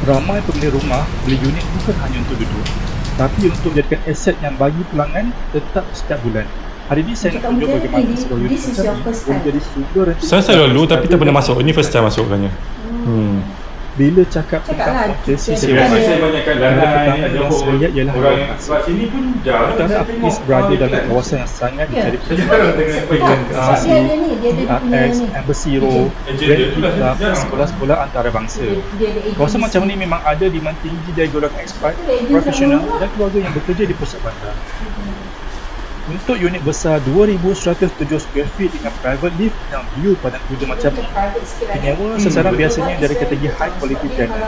Ramai pemilik rumah beli unit bukan hanya untuk duduk, tapi untuk jadikan aset yang bagi pulangan tetap setiap bulan. Hari ini saya nak tunjuk bagaimana sebuah unit macam ni boleh jadi sumber rental. Saya lalu tapi tak pernah masuk. Ini first time masuk katanya. Bila cakap tentang potensi sewa, Saya banyakkan pertama yang saya lihat ialah orang kat sini pun jarang. Antara aktivis berada dalam kawasan yang sangat dicari PRS, Embassy Row, Grand Club, sekolah-sekolah antarabangsa. Kawasan macam ni memang ada demand tinggi dari golongan expat, profesional dan keluarga yang bekerja di pusat bandar. Untuk unit besar 2,107 square feet dengan private lift dan view pada kuda macam ni, penyewa sasaran biasanya dari kategori high quality tenant,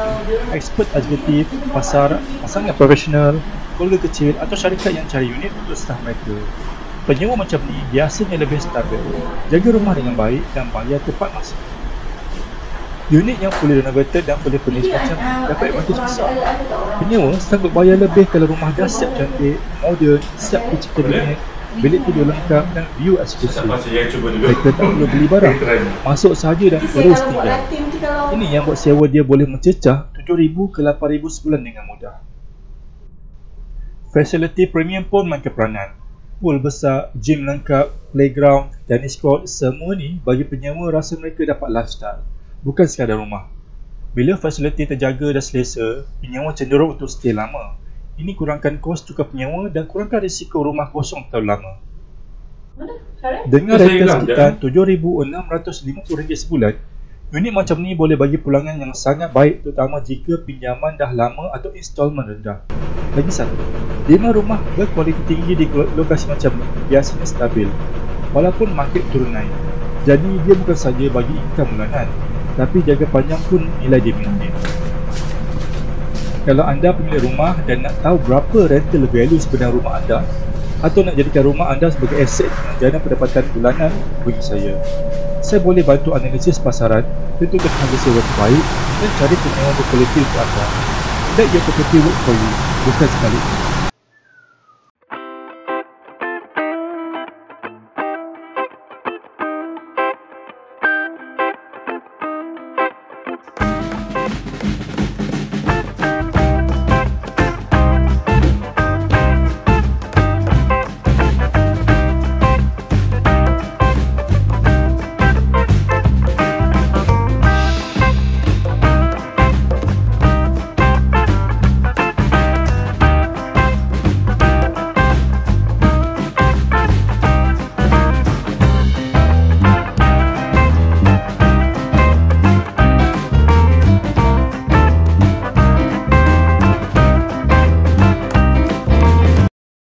expert eksekutif, pasangan profesional, keluarga kecil atau syarikat yang cari unit untuk staf mereka. Penyewa macam ni biasanya lebih stabil, jaga rumah dengan baik dan bayar tepat masa. Unit yang fully renovated dan fully furnished macam ni dapat advantage besar. Penyewa sanggup bayar lebih kalau rumah dah siap cantik, modern, siap kitchen cabinet, bilik tidur lengkap dan view eksklusif. Mereka tak perlu beli barang, masuk sahaja dan terus tinggal. Ini yang buat sewa dia boleh mencecah RM7,000 ke RM8,000 sebulan dengan mudah. Fasiliti premium pun main peranan. Pool besar, gym lengkap, playground, tennis court, semua ni bagi penyewa rasa mereka dapat lifestyle, bukan sekadar rumah. Bila fasiliti terjaga dan selesa, penyewa cenderung untuk stay lama. Ini kurangkan kos tukar penyewa dan kurangkan risiko rumah kosong terlalu lama. Dengan rental sekitar RM7,650 sebulan, unit macam ni boleh bagi pulangan yang sangat baik, terutama jika pinjaman dah lama atau installment rendah. Lagi satu, demand rumah berkualiti tinggi di lokasi macam ni biasanya stabil, walaupun market turun naik. Jadi dia bukan saja bagi income bulanan, tapi jaga panjang pun nilai dia maintain. Kalau anda pemilik rumah dan nak tahu berapa rental value sebenar rumah anda, atau nak jadikan rumah anda sebagai aset dengan jana pendapatan bulanan, bagi saya boleh bantu analisis pasaran, tentukan harga sewa terbaik dan cari penyewa berkualiti untuk anda. Let your property work for you, bukan sebaliknya.